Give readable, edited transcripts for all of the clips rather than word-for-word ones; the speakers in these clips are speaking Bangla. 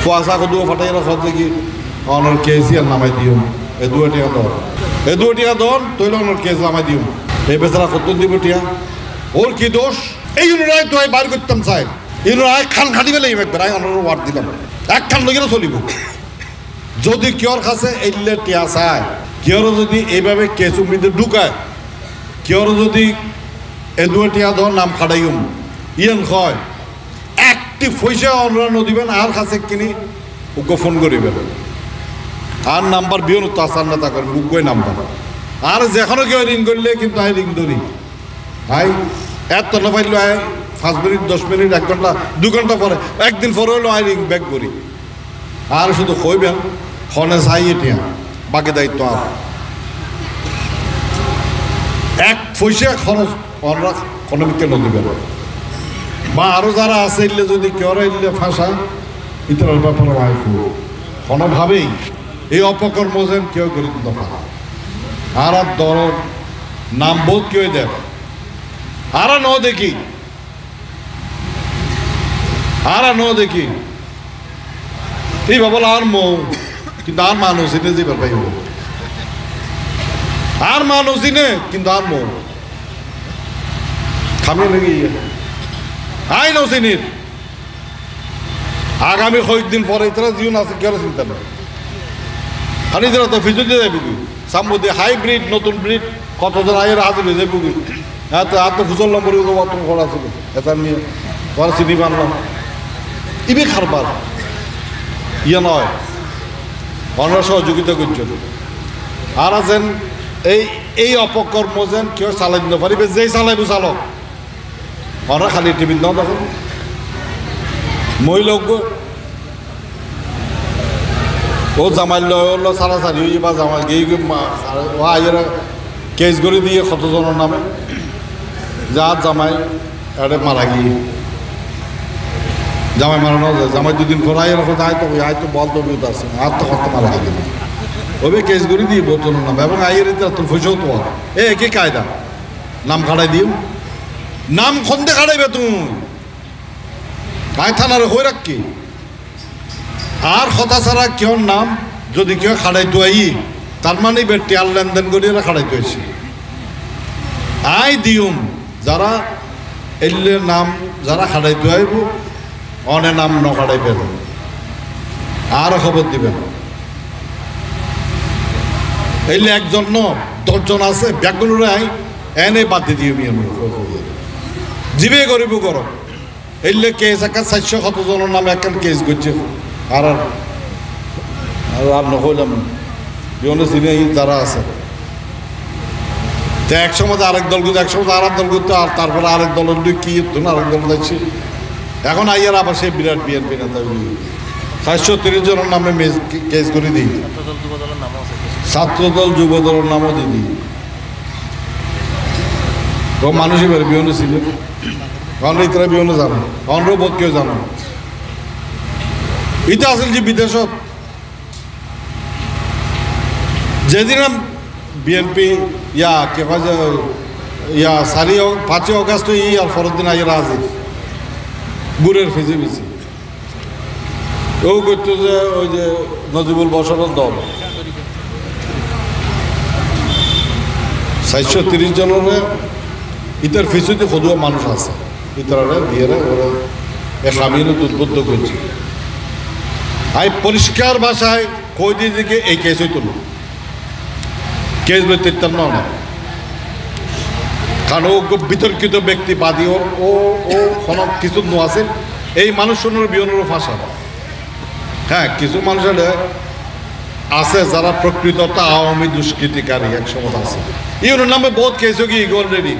ফুয়াশা কদু ফাটাই রাখতে কি অনর কেসি আর নামাই দিও এ দুটিয়া দন তৈল অনর কেস নামাই দিও এই বেচারা কত দিব টিয়া ওর কি দোষ এই অনুরায় তো বার করতাম চাই ইউনুরায় খান খাটি বেলে একবার অনর ওয়ার্ড দিলাম এক খান লগেও চলিব যদি কিয়র কাছে এলে টিয়া চায় কিয়র যদি এইভাবে কেসুর মধ্যে ঢুকায় কিয়র যদি এ দুটিয়া দন নাম খাটাইম ইয়ান হয় একটি পয়সা অনুরা নদিবেন আর কাছে কিনি ওকে ফোন করিবেন আর নাম্বার বিয়ন তো আসার না তা করেন উগ্গই নাম্বার আর যেখানে কেউ রিং করলে কিন্তু আই রিং ধরি আই এত না পাইলে আয় 5 মিনিট 10 মিনিট 1 ঘন্টা 2 ঘন্টা পরে একদিন পরে হইলো আই রিং ব্যাক করি আর শুধু কইবেন ফোনে চাই এটা বাকি দায়িত্ব আর এক পয়সা খরচ ওরা কোনো বিকে নদিবেন বা আরও যারা আছে এলে যদি কেউ এলে ফাঁসা ইতর ব্যাপারে আইফু কোনোভাবেই এই অপকর্ম যেন কেউ করে দিতে পারে আর দর নাম বোধ কেউ দেব আর ন দেখি এই বাবল আর মৌ কিন্তু আর মানুষ এনে যে ব্যাপার আর মানুষ ইনে কিন্তু আর মৌ খামে লেগে আই নসিনির আগামী কয়েকদিন পরে তারা জীবন আছে কেউ চিন্তা নেই খালি তারা তো ফিজু দিয়ে যাবি সামুদ্রে হাইব্রিড নতুন ব্রিড কতজন আয়ের হাজির হয়ে যাবি হ্যাঁ তো আর তো ফুসল নম্বর অত করা ছিল এটা নিয়ে তোমার চিনি বানলাম ইবে খারবার ইয়ে নয় অন্য সহযোগিতা করছেন আর আছেন এই অপকর্ম যেন কেউ চালাই দিতে পারিবে যেই চালাইব চালক ওরা খালি টিভি ন দেখুন মহিলা ও জামাই লো সারাসারি হয়ে বা জামাই গিয়ে আইয়ের কেস করে দিয়ে কতজনের নামে যা জামাই এটা মারা গিয়ে জামাই মারানো যায় জামাই 2 দিন পর আইয়ের আয় তো বল তবিয়ত আছে আর তো কত মারা গেল ওবে কেস করে দিয়ে বোতনের নামে এবং আইয়ের তোর পয়সাও তো একই কায়দা নাম খাড়াই দিও নাম খন্দে খাড়াইবে তুমি আয় থানার হয়ে রাখি আর কথা ছাড়া কেউ নাম যদি কেউ খাড়াইতো আই তার মানে টেয়ার লেনদেন করিয়ে খাড়াইতে হয়েছে আয় দিউম যারা এলে নাম যারা খাড়াইতে আইব অনে নাম ন খাড়াইবেন আর খবর দিবেন এলে একজন ন 10 জন আছে ব্যাগগুলো আই এনে বাদ দিয়ে দিও জিবে করিব কর এলে কেস একটা 400 কতজনের নামে একটা কেস করছে আর নহইলাম বিভিন্ন চিনে যারা আছে তো একসময় আরেক দল করতে একসময় আরেক দল করতে আর তারপরে আরেক দলের কি আরেক দল যাচ্ছি এখন আইয়ার আবার সেই বিরাট বিএনপি নেতা 430 জনের নামে কেস করে দিই ছাত্রদল যুবদলের নামও দিয়ে দিই তো মানুষই বের বিহনে ছিল কারণ ইতারা বিহনে জানো কারণও বোধ কেউ জানো এটা আসল যে বিদেশত যেদিন বিএনপি কে কয় যে 5 অগস্ট আর পরের দিন আইরা আছে গুড়ের ফিজি ফিজি ও করতো যে ওই যে নজিবুল বসরের দল 430 জনের ইতার ফিসুতে খদুয়া মানুষ আছে ইতারা দিয়ে ওরা এক আমি উদ্বুদ্ধ করছি আই পরিষ্কার ভাষায় কই দিয়ে দিকে এই কেস হইত না কেস বলতে না কারণ ও বিতর্কিত ব্যক্তি বাদী ও কোনো কিছু নো আছে এই মানুষজনের বিয়নের ভাষা হ্যাঁ কিছু মানুষের আছে যারা প্রকৃত আওয়ামী দুষ্কৃতিকারী এক সময় আছে ইউনোর নামে বহুত কেস কি অলরেডি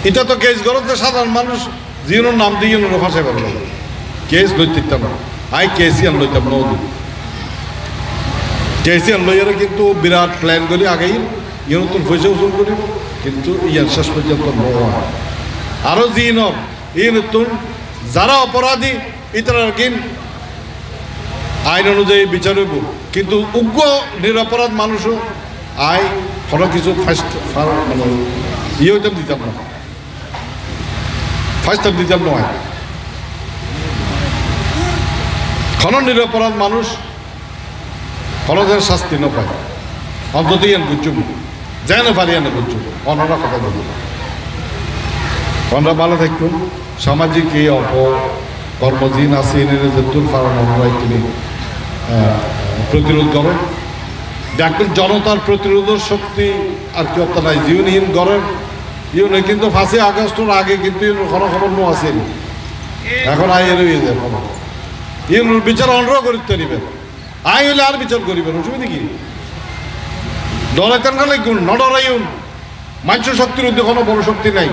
এটা তো কেস করতে সাধারণ মানুষ জিওনোর নাম দিয়ে ইউনোর ভাষায় পারবে কেস লইতাম না আই কেসিয়ান লইতাম নদী কেসিয়ান লইয়ারে কিন্তু বিরাট প্ল্যান করি আগেই ইয়ে নতুন পয়সা উসুল করি কিন্তু ইয়ার শেষ পর্যন্ত নয় আরও জি নব এই নতুন যারা অপরাধী ইতারা কিন আইন অনুযায়ী বিচার হইব কিন্তু উগ্র নিরপরাধ মানুষও আই কোনো কিছু ফার্স্ট মানে ইয়ে হইতাম দিতাম না ফার্স্ট দিতাম নয় কোনো নিরপরাধ মানুষ কোনো যেন শাস্তি না পায় অন্তত ইয়ান বুঝছুম যেন পারি এনে বুঝছুম অন্যরা কথা বলব আমরা ভালো থাকুন সামাজিক এই কর্মজীন আছে এনে যেতুন কারণ আমরা তিনি প্রতিরোধ করেন দেখবেন জনতার প্রতিরোধের শক্তি আর কি অত নাই ইউনিয়ন গড়ের ইউনিয়ন কিন্তু 5 আগস্টের আগে কিন্তু কোনো খবর নো আছে এখন আই এর হয়ে যায় খবর ইউনিয়ন বিচার অনুরোধ করতে নিবেন আই হলে আর বিচার করিবেন অসুবিধা কি ডরাইতেন না লাগুন ন ডরাইন মানুষের শক্তির মধ্যে কোনো বড় শক্তি নাই